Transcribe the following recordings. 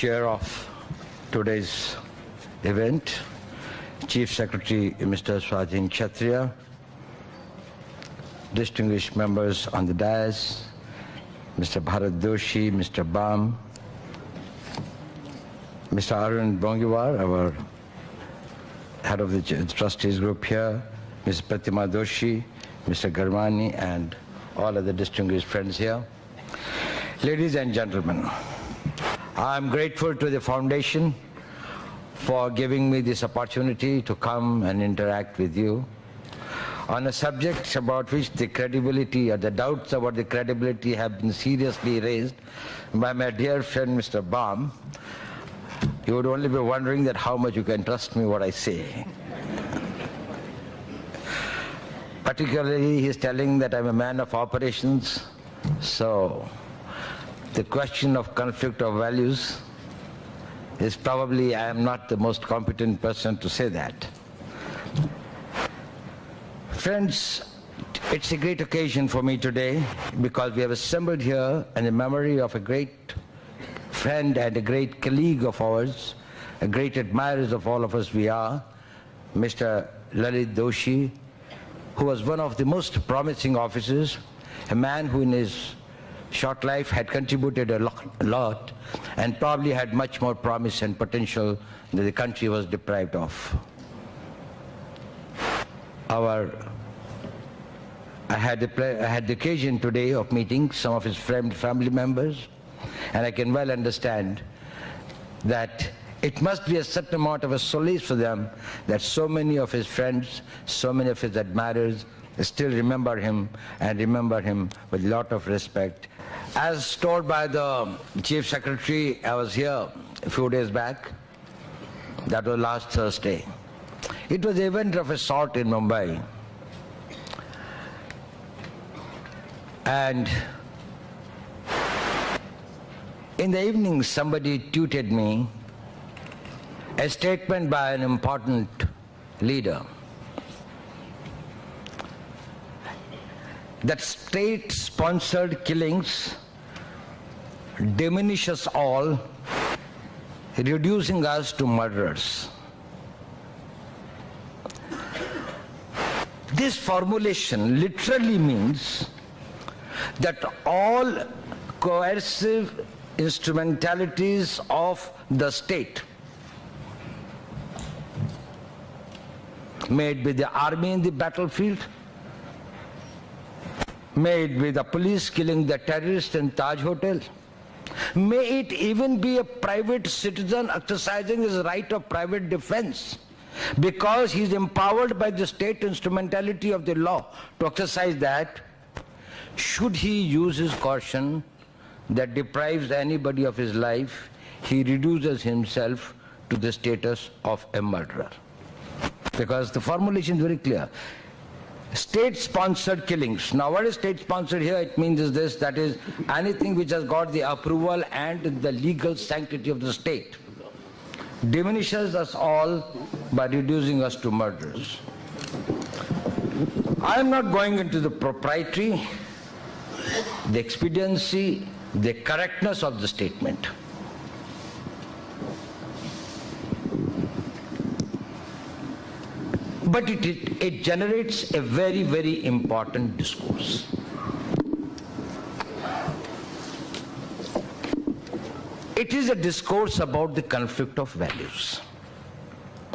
chair of today's event, Chief Secretary Mr. Swadhin Kshatriya, distinguished members on the dais, Mr. Bharat Doshi, Mr. Bam, Mr. Arun Bongiwar, our head of the trustees group here, Ms. Pratima Doshi, Mr. Garmani, and all other distinguished friends here. Ladies and gentlemen, I am grateful to the Foundation for giving me this opportunity to come and interact with you on a subject about which the credibility or the doubts about the credibility have been seriously raised by my dear friend Mr. Bam. You would only be wondering that how much you can trust me what I say. Particularly, he is telling that I'm a man of operations, so the question of conflict of values is probably, I am not the most competent person to say that. Friends, it's a great occasion for me today because we have assembled here in the memory of a great friend and a great colleague of ours, a great admirers of all of us we are, Mr. Lalit Doshi, who was one of the most promising officers, a man who in his short life had contributed a lot and probably had much more promise and potential that the country was deprived of. I had the occasion today of meeting some of his family members, and I can well understand that it must be a certain amount of a solace for them that so many of his friends, so many of his admirers still remember him and remember him with a lot of respect. As told by the Chief Secretary, I was here a few days back. That was last Thursday. It was an event of a sort in Mumbai. And in the evening, somebody tweeted me a statement by an important leader that state-sponsored killings diminish us all, reducing us to murderers. This formulation literally means that all coercive instrumentalities of the state, made with the army in the battlefield, made with the police killing the terrorists in Taj Hotel, may it even be a private citizen exercising his right of private defense because he is empowered by the state instrumentality of the law to exercise that, should he use his caution that deprives anybody of his life, he reduces himself to the status of a murderer. Because the formulation is very clear. State-sponsored killings. Now what is state-sponsored here? It means is this, that is anything which has got the approval and the legal sanctity of the state, diminishes us all by reducing us to murderers. I am not going into the propriety, the expediency, the correctness of the statement. But it generates a very, very important discourse. It is a discourse about the conflict of values.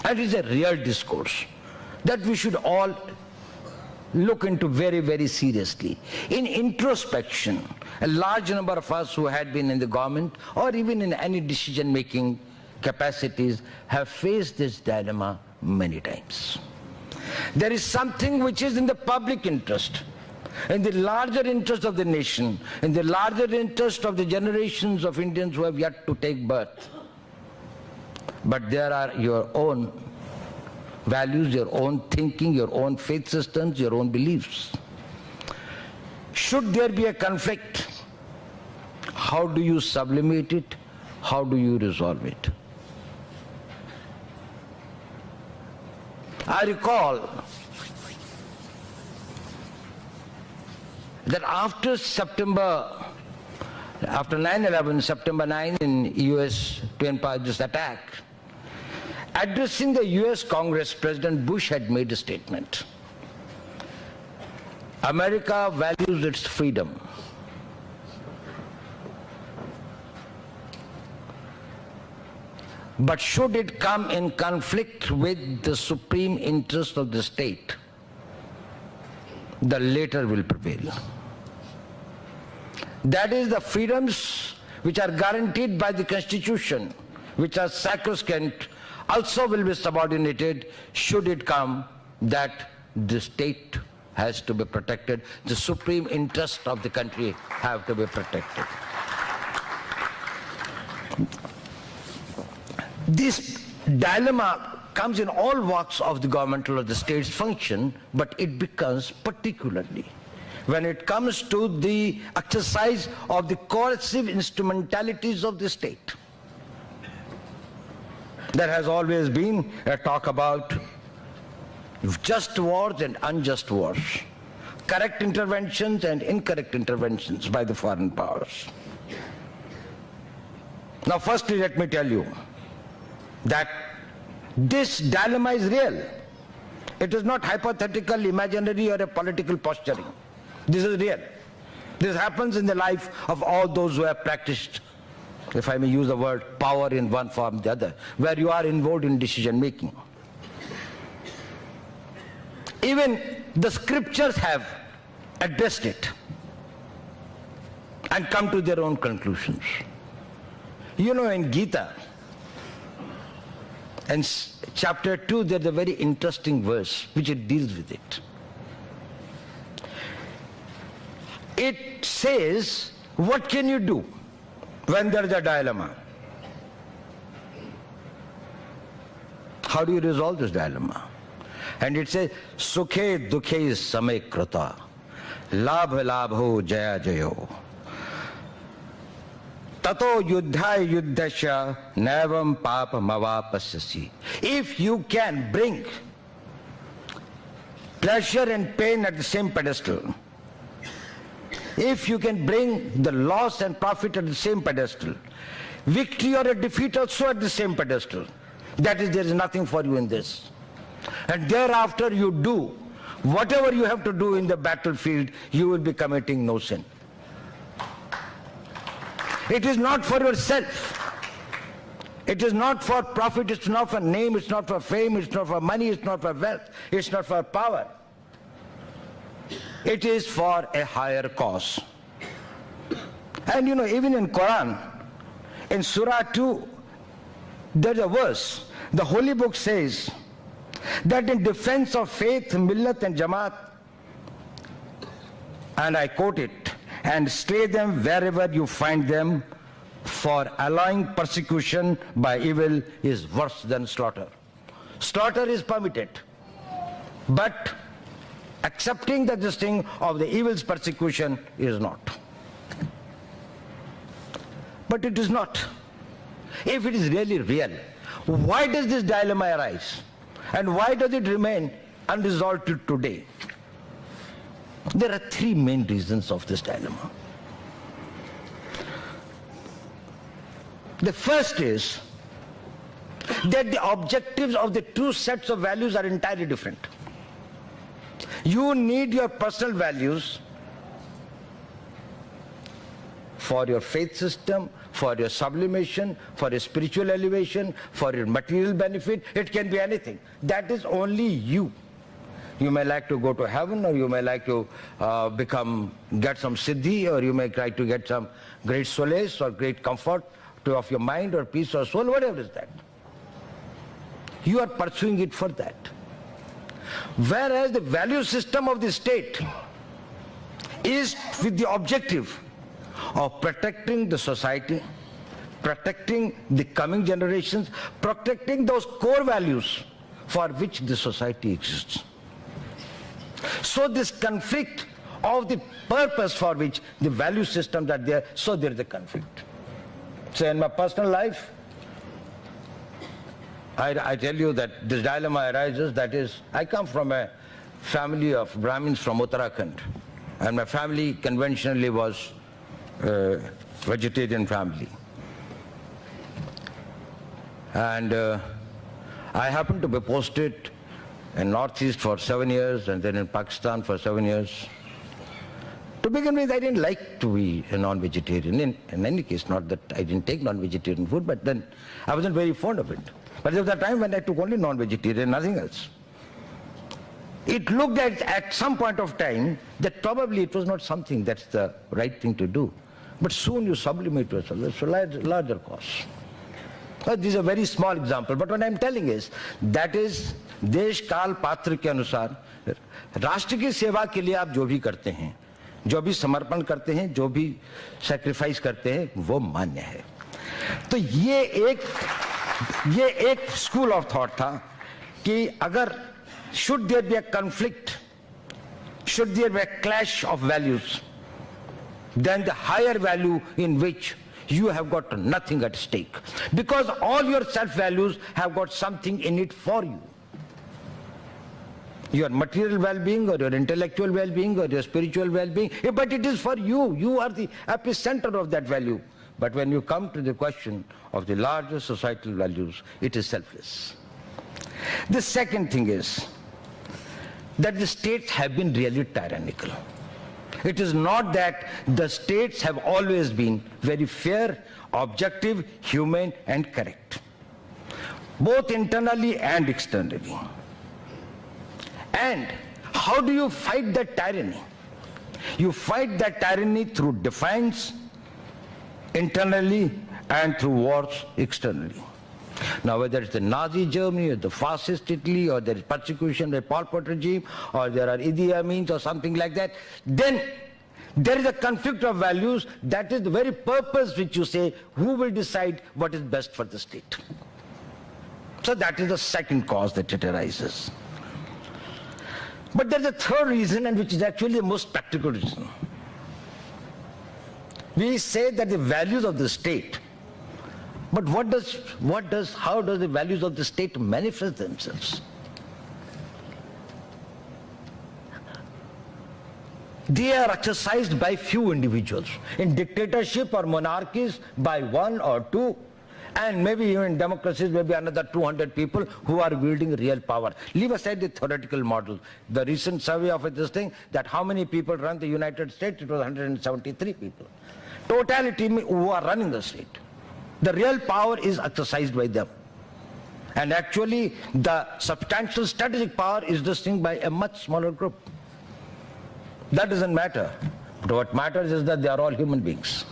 It is a real discourse that we should all look into very, very seriously. In introspection, a large number of us who had been in the government or even in any decision-making capacities have faced this dilemma many times. There is something which is in the public interest, in the larger interest of the nation, in the larger interest of the generations of Indians who have yet to take birth. But there are your own values, your own thinking, your own faith systems, your own beliefs. Should there be a conflict, how do you sublimate it? How do you resolve it? I recall that after September after 9/11, September 9 in US Twin Towers attack, addressing the US Congress, President Bush had made a statement. America values its freedom. But should it come in conflict with the supreme interest of the state, the latter will prevail. That is, the freedoms which are guaranteed by the Constitution, which are sacrosanct, also will be subordinated should it come that the state has to be protected, the supreme interest of the country have to be protected. This dilemma comes in all walks of the governmental or the state's function, but it becomes particularly when it comes to the exercise of the coercive instrumentalities of the state. There has always been a talk about just wars and unjust wars, correct interventions and incorrect interventions by the foreign powers. Now, firstly, let me tell you that this dilemma is real. It is not hypothetical, imaginary, or a political posturing. This is real. This happens in the life of all those who have practiced, if I may use the word, power in one form or the other, where you are involved in decision making. Even the scriptures have addressed it and come to their own conclusions. You know, in Gita, in chapter 2, there's a very interesting verse which it deals with it. It says, what can you do when there's a dilemma? How do you resolve this dilemma? And it says, Sukhe dukhe samay krata, labh labho jaya jayo, tato yuddhaya yuddhasya navam papa mavapasyasi. If you can bring pleasure and pain at the same pedestal, if you can bring the loss and profit at the same pedestal, victory or a defeat also at the same pedestal, that is, there is nothing for you in this. And thereafter you do whatever you have to do in the battlefield, you will be committing no sin. It is not for yourself. It is not for profit, it's not for name, it's not for fame, it's not for money, it's not for wealth, it's not for power. It is for a higher cause. And you know, even in Quran, in Surah 2, there's a verse. The Holy Book says that in defense of faith, millat and jamaat, and I quote it, and slay them wherever you find them, for allowing persecution by evil is worse than slaughter. Slaughter is permitted, but accepting the thing of the evil's persecution is not. But it is not. If it is really real, why does this dilemma arise? And why does it remain unresolved till today? There are three main reasons of this dilemma. The first is that the objectives of the two sets of values are entirely different. You need your personal values for your faith system, for your sublimation, for your spiritual elevation, for your material benefit. It can be anything. That is only you. You may like to go to heaven, or you may like to get some siddhi, or you may try to get some great solace or great comfort of your mind or peace or soul, whatever is that. You are pursuing it for that. Whereas the value system of the state is with the objective of protecting the society, protecting the coming generations, protecting those core values for which the society exists. So this conflict of the purpose for which the value systems are there, so there is a conflict. So in my personal life, I tell you that this dilemma arises, that is, I come from a family of Brahmins from Uttarakhand, and my family conventionally was vegetarian family. And I happened to be posted in Northeast for 7 years and then in Pakistan for 7 years. To begin with, I didn't like to be a non-vegetarian. In any case, not that I didn't take non-vegetarian food, but then I wasn't very fond of it. But there was a time when I took only non-vegetarian, nothing else. It looked at some point of time that probably it was not something that's the right thing to do. But soon you sublimate yourself. It's a larger cause. This is a very small example, but what I'm telling is, that is, देश काल पात्र के अनुसार राष्ट्र की सेवा के लिए आप जो भी करते हैं, जो भी समर्पण करते हैं, जो भी सैक्रिफाइस करते हैं, वो मान्य है. तो ये एक स्कूल ऑफ थॉट था कि अगर should there be a conflict, should there be a clash of values, then the higher value in which you have got nothing at stake, because all your self-values have got something in it for you. Your material well-being or your intellectual well-being or your spiritual well-being, but it is for you. You are the epicenter of that value. But when you come to the question of the larger societal values, it is selfless. The second thing is that the states have been really tyrannical. It is not that the states have always been very fair, objective, humane, and correct, both internally and externally. And how do you fight that tyranny? You fight that tyranny through defiance internally and through wars externally. Now, whether it's the Nazi Germany or the fascist Italy, or there is persecution by Pol Pot regime, or there are Idi Amins or something like that, then there is a conflict of values. That is the very purpose which you say, who will decide what is best for the state? So that is the second cause that it arises. But there is a third reason, and which is actually the most practical reason. We say that the values of the state, but how does the values of the state manifest themselves? They are exercised by few individuals. In dictatorship or monarchies, by one or two, and maybe even in democracies, maybe another 200 people who are wielding real power. Leave aside the theoretical model. The recent survey of this thing, that how many people run the United States, it was 173 people. Totality who are running the state. The real power is exercised by them. And actually, the substantial strategic power is this thing by a much smaller group. That doesn't matter. But what matters is that they are all human beings.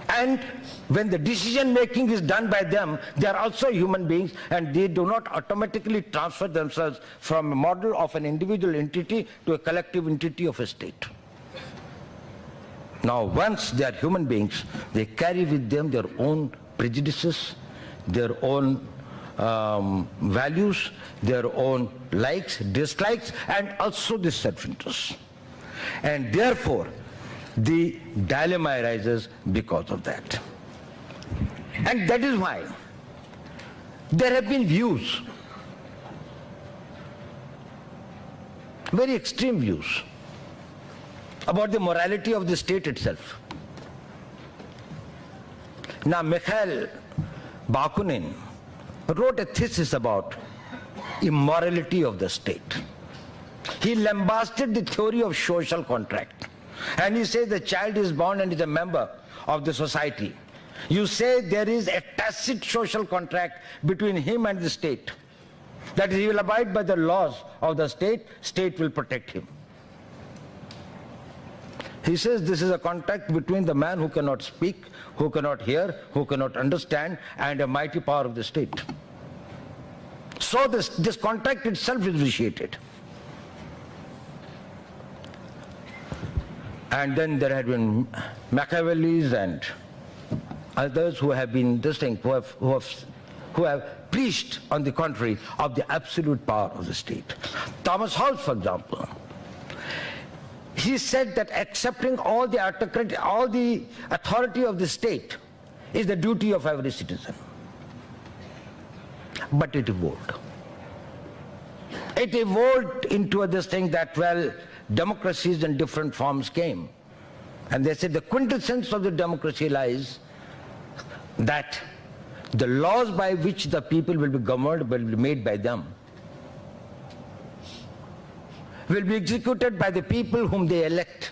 And when the decision making is done by them, they are also human beings, and they do not automatically transfer themselves from a model of an individual entity to a collective entity of a state. Now, once they are human beings, they carry with them their own prejudices, their own values, their own likes, dislikes, and also the self-interest. And therefore, the dilemma arises because of that. And that is why there have been views, very extreme views, about the morality of the state itself. Now, Mikhail Bakunin wrote a thesis about immorality of the state. He lambasted the theory of social contract. And he says the child is born and is a member of the society. You say there is a tacit social contract between him and the state. That is, he will abide by the laws of the state will protect him. He says this is a contract between the man who cannot speak, who cannot hear, who cannot understand, and a mighty power of the state. So this contract itself is vitiated. And then there had been Machiavellis and others who have been who have preached, on the contrary, of the absolute power of the state. Thomas Hobbes, for example, he said that accepting all the authority of the state is the duty of every citizen. But it evolved. It evolved into this thing that, well, democracies in different forms came. And they say the quintessence of the democracy lies that the laws by which the people will be governed will be made by them, will be executed by the people whom they elect,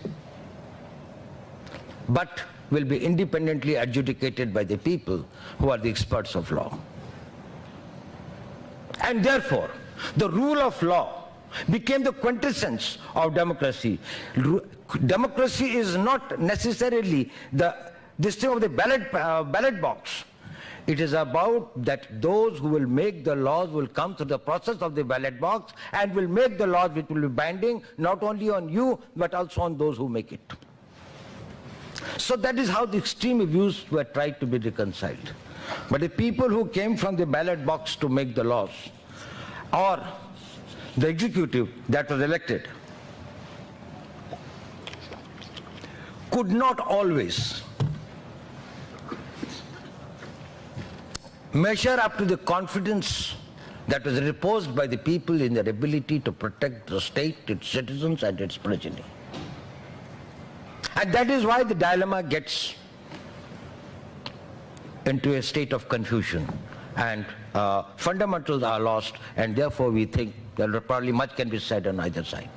but will be independently adjudicated by the people who are the experts of law. And therefore, the rule of law became the quintessence of democracy. Democracy is not necessarily this thing of the ballot box. It is about that those who will make the laws will come through the process of the ballot box and will make the laws which will be binding not only on you but also on those who make it. So that is how the extreme views were tried to be reconciled. But the people who came from the ballot box to make the laws, or the executive that was elected, could not always measure up to the confidence that was reposed by the people in their ability to protect the state, its citizens and its progeny. And that is why the dilemma gets into a state of confusion and fundamentals are lost, and therefore we think that probably much can be said on either side.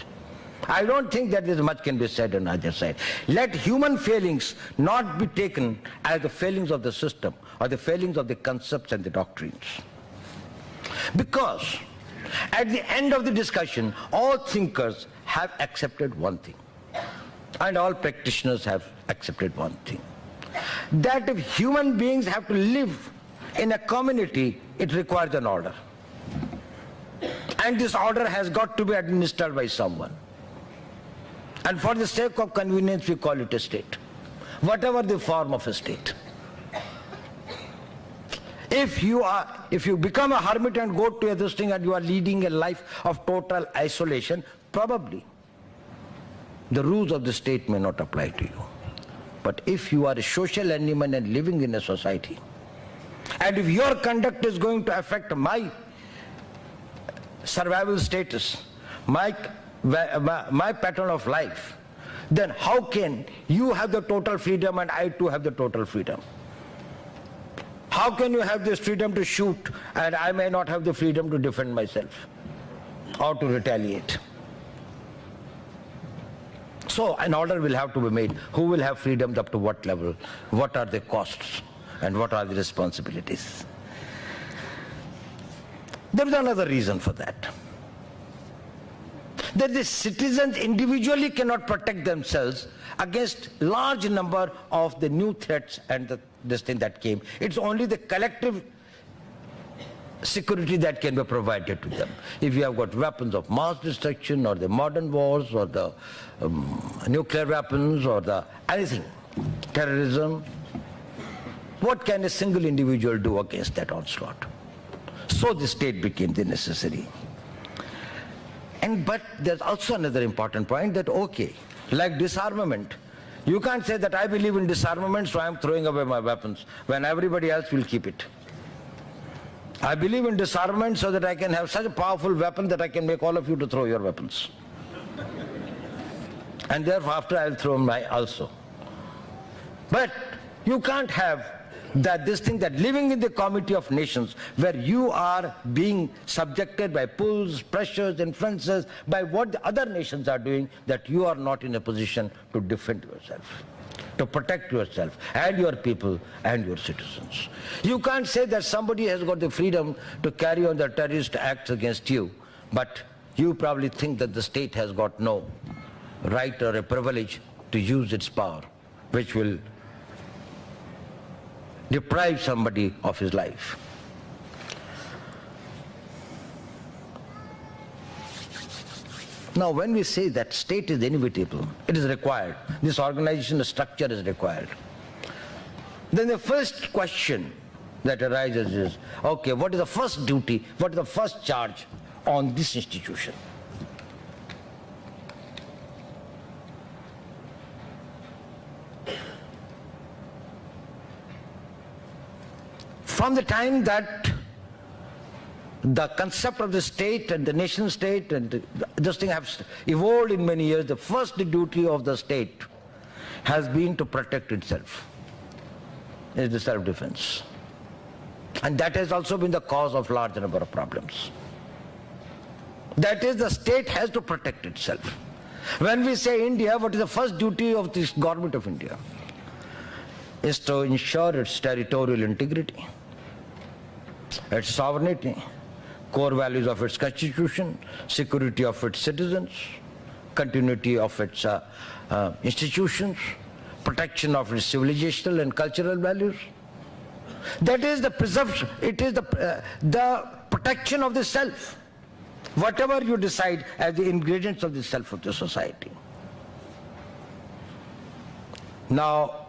I don't think that much can be said on either side. Let human failings not be taken as the failings of the system or the failings of the concepts and the doctrines. Because at the end of the discussion, all thinkers have accepted one thing, and all practitioners have accepted one thing, that if human beings have to live in a community, it requires an order. And this order has got to be administered by someone. And for the sake of convenience, we call it a state, whatever the form of a state. If you become a hermit and go to this thing and you are leading a life of total isolation, probably the rules of the state may not apply to you. But if you are a social animal and living in a society, and if your conduct is going to affect my survival status, my pattern of life, then how can you have the total freedom and I too have the total freedom? How can you have this freedom to shoot and I may not have the freedom to defend myself or to retaliate? So an order will have to be made. Who will have freedoms up to what level? What are the costs and what are the responsibilities? There is another reason for that. That the citizens individually cannot protect themselves against large number of the new threats and this thing that came. It's only the collective security that can be provided to them. If you have got weapons of mass destruction or the modern wars or the nuclear weapons or the anything, terrorism, what can a single individual do against that onslaught? So the state became the necessary. But there's also another important point that, okay, like disarmament, you can't say that I believe in disarmament, so I'm throwing away my weapons, when everybody else will keep it. I believe in disarmament so that I can have such a powerful weapon that I can make all of you to throw your weapons. And therefore after I'll throw mine also. But you can't have this thing that living in the community of nations where you are being subjected by pulls, pressures, influences by what the other nations are doing, that you are not in a position to defend yourself, to protect yourself and your people and your citizens. You can't say that somebody has got the freedom to carry on the terrorist acts against you, but you probably think that the state has got no right or a privilege to use its power, which will deprive somebody of his life. Now, when we say that state is inevitable, it is required, this organizational structure is required, then the first question that arises is, okay, what is the first duty, what is the first charge on this institution? From the time that the concept of the state and the nation state and this thing have evolved in many years, the first duty of the state has been to protect itself. It's the self-defense. And that has also been the cause of large number of problems. That is, the state has to protect itself. When we say India, what is the first duty of this government of India? Is to ensure its territorial integrity, its sovereignty, core values of its constitution, security of its citizens, continuity of its institutions, protection of its civilizational and cultural values. That is the preservation, it is the protection of the self. Whatever you decide as the ingredients of the self of the society. Now,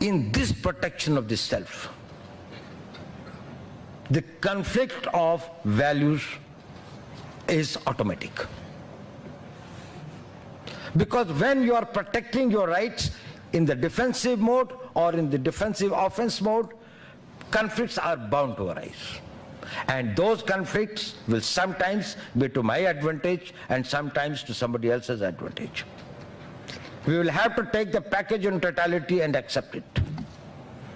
in this protection of the self, the conflict of values is automatic. Because when you are protecting your rights in the defensive mode or in the defensive offense mode, conflicts are bound to arise. And those conflicts will sometimes be to my advantage and sometimes to somebody else's advantage. We will have to take the package in totality and accept it.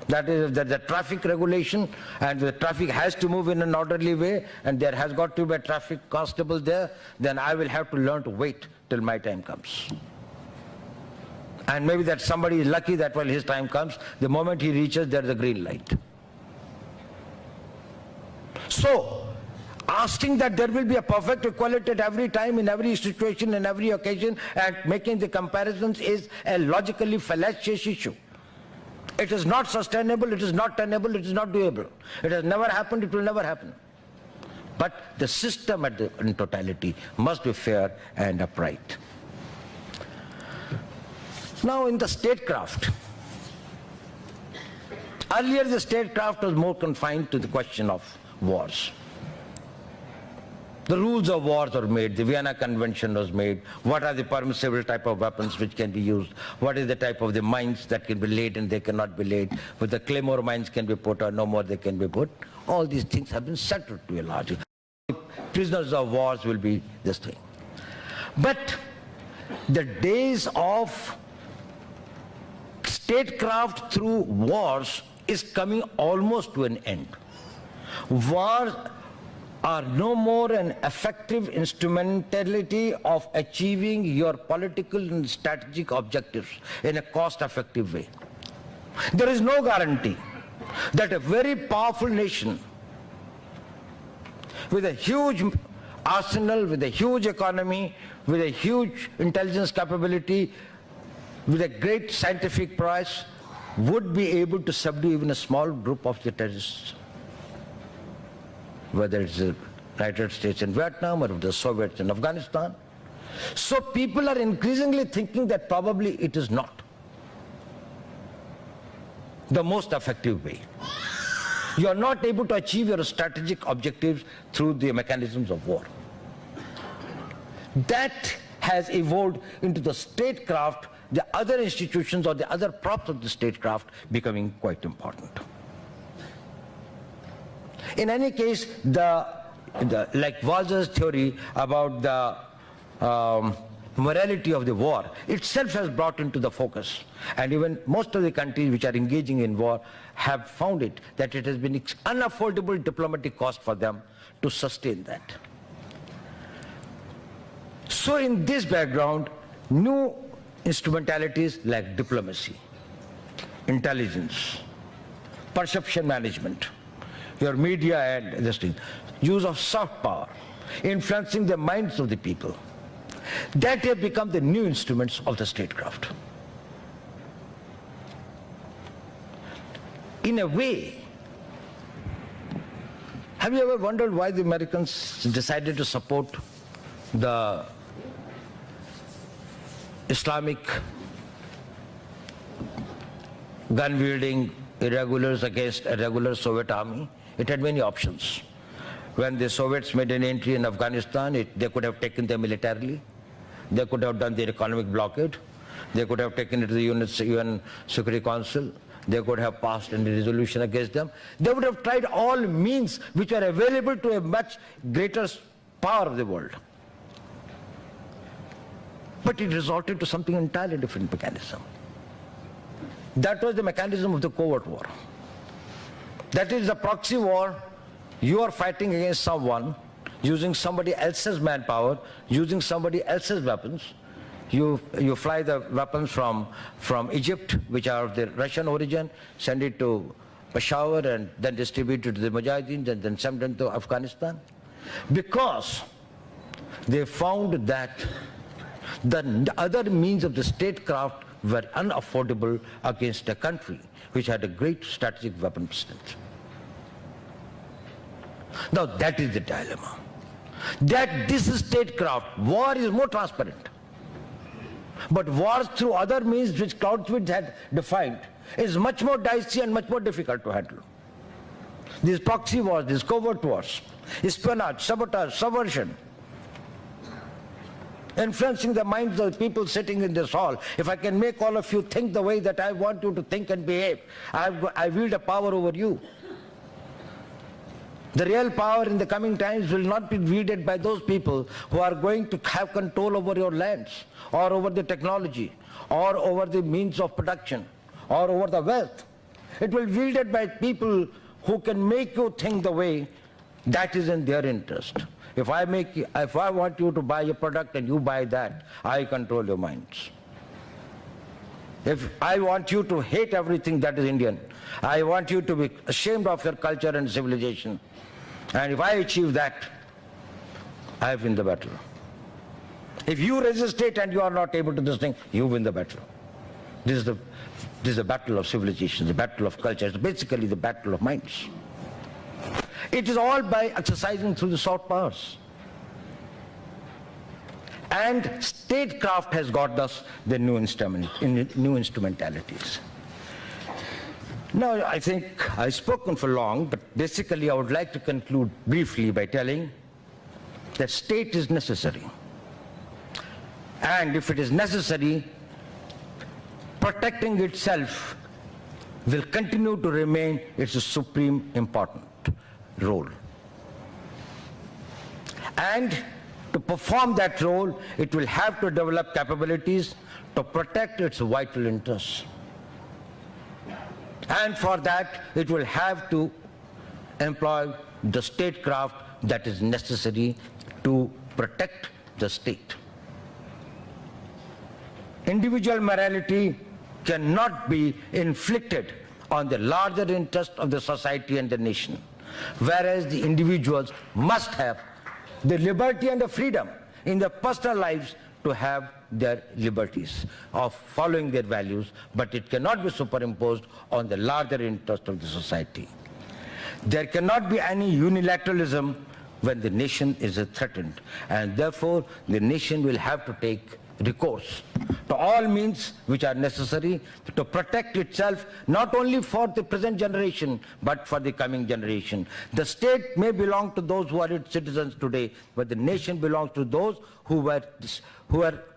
That is, if there's a traffic regulation and the traffic has to move in an orderly way and there has got to be a traffic constable there, then I will have to learn to wait till my time comes. And maybe that somebody is lucky that when his time comes, the moment he reaches, there's a green light. So, asking that there will be a perfect equality at every time, in every situation, in every occasion, and making the comparisons is a logically fallacious issue. It is not sustainable, it is not tenable, it is not doable. It has never happened, it will never happen. But the system in totality must be fair and upright. Now in the statecraft, earlier the statecraft was more confined to the question of wars. The rules of wars were made, the Vienna Convention was made, what are the permissible type of weapons which can be used, what is the type of the mines that can be laid and they cannot be laid, whether claymore mines can be put or no more they can be put. All these things have been settled to a large extent. Prisoners of wars will be this thing. But the days of statecraft through wars is coming almost to an end. Wars are no more an effective instrumentality of achieving your political and strategic objectives in a cost-effective way. There is no guarantee that a very powerful nation with a huge arsenal, with a huge economy, with a huge intelligence capability, with a great scientific prowess, would be able to subdue even a small group of the terrorists. Whether it's the United States in Vietnam or the Soviets in Afghanistan. So people are increasingly thinking that probably it is not the most effective way. You are not able to achieve your strategic objectives through the mechanisms of war. That has evolved into the statecraft, the other institutions or the other props of the statecraft becoming quite important. In any case, like Walzer's theory about the morality of the war itself has brought into the focus. And even most of the countries which are engaging in war have found it that it has been unaffordable diplomatic cost for them to sustain that. So in this background, new instrumentalities like diplomacy, intelligence, perception management, your media and this thing, use of soft power, influencing the minds of the people, that have become the new instruments of the statecraft. In a way, have you ever wondered why the Americans decided to support the Islamic gun-wielding irregulars against a regular Soviet army? It had many options. When the Soviets made an entry in Afghanistan, they could have taken them militarily. They could have done their economic blockade. They could have taken it to the UN Security Council. They could have passed a resolution against them. They would have tried all means which are available to a much greater power of the world. But it resorted to something entirely different mechanism. That was the mechanism of the covert war. That is the proxy war. You are fighting against someone using somebody else's manpower, using somebody else's weapons. You fly the weapons from Egypt, which are of the Russian origin, send it to Peshawar and then distribute it to the Mujahideen and then send them to Afghanistan. Because they found that the other means of the statecraft were unaffordable against a country which had a great strategic weapon strength. Now that is the dilemma. That this statecraft, war is more transparent. But wars through other means which Clausewitz had defined is much more dicey and much more difficult to handle. These proxy wars, these covert wars, espionage, sabotage, subversion, influencing the minds of the people sitting in this hall. If I can make all of you think the way that I want you to think and behave, I wield a power over you. The real power in the coming times will not be wielded by those people who are going to have control over your lands, or over the technology, or over the means of production, or over the wealth. It will be wielded by people who can make you think the way that is in their interest. If I want you to buy a product and you buy that, I control your minds. If I want you to hate everything that is Indian, I want you to be ashamed of your culture and civilization, and if I achieve that, I win the battle. If you resist it and you are not able to do this thing, you win the battle. This is the battle of civilization, the battle of culture. It's basically the battle of minds. It is all by exercising through the soft powers. And statecraft has got us the new instrumentalities. Now, I think I've spoken for long, but basically I would like to conclude briefly by telling that state is necessary. And if it is necessary, protecting itself will continue to remain its supreme important role. And to perform that role, it will have to develop capabilities to protect its vital interests. And for that, it will have to employ the statecraft that is necessary to protect the state. Individual morality cannot be inflicted on the larger interest of the society and the nation, whereas the individuals must have the liberty and the freedom in their personal lives to have their liberties of following their values, but it cannot be superimposed on the larger interest of the society. There cannot be any unilateralism when the nation is threatened, and therefore the nation will have to take recourse to all means which are necessary to protect itself, not only for the present generation but for the coming generation. The state may belong to those who are its citizens today, but the nation belongs to those who were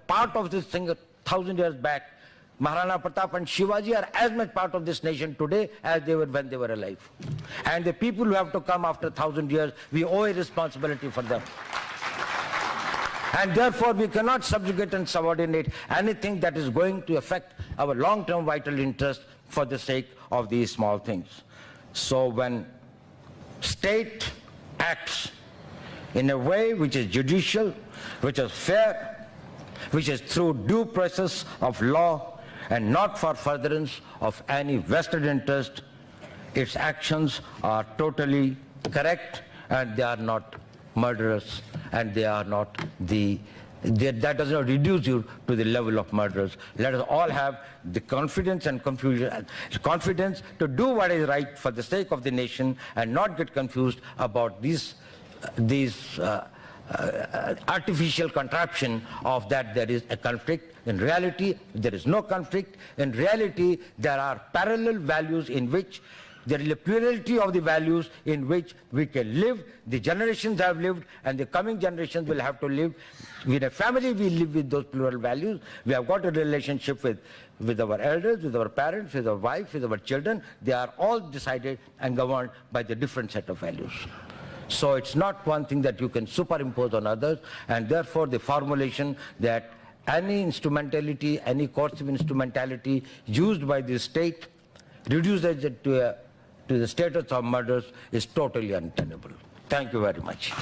part of this thing 1,000 years back. Maharana Pratap and Shivaji are as much part of this nation today as they were when they were alive. And the people who have to come after 1,000 years, we owe a responsibility for them. And therefore we cannot subjugate and subordinate anything that is going to affect our long-term vital interest for the sake of these small things. So when state acts in a way which is judicial, which is fair, which is through due process of law and not for furtherance of any vested interest, its actions are totally correct and they are not murderous, and they are not that does not reduce you to the level of murderers. Let us all have the confidence and confidence to do what is right for the sake of the nation and not get confused about these artificial contraption of that there is a conflict. In reality, there is no conflict. In reality, there are parallel values in which there is a plurality of the values in which we can live. The generations have lived and the coming generations will have to live. In a family, we live with those plural values. We have got a relationship with our elders, with our parents, with our wife, with our children. They are all decided and governed by the different set of values. So it's not one thing that you can superimpose on others, and therefore the formulation that any instrumentality, any coercive instrumentality used by the state, reduce it to the status of murders is totally untenable. Thank you very much.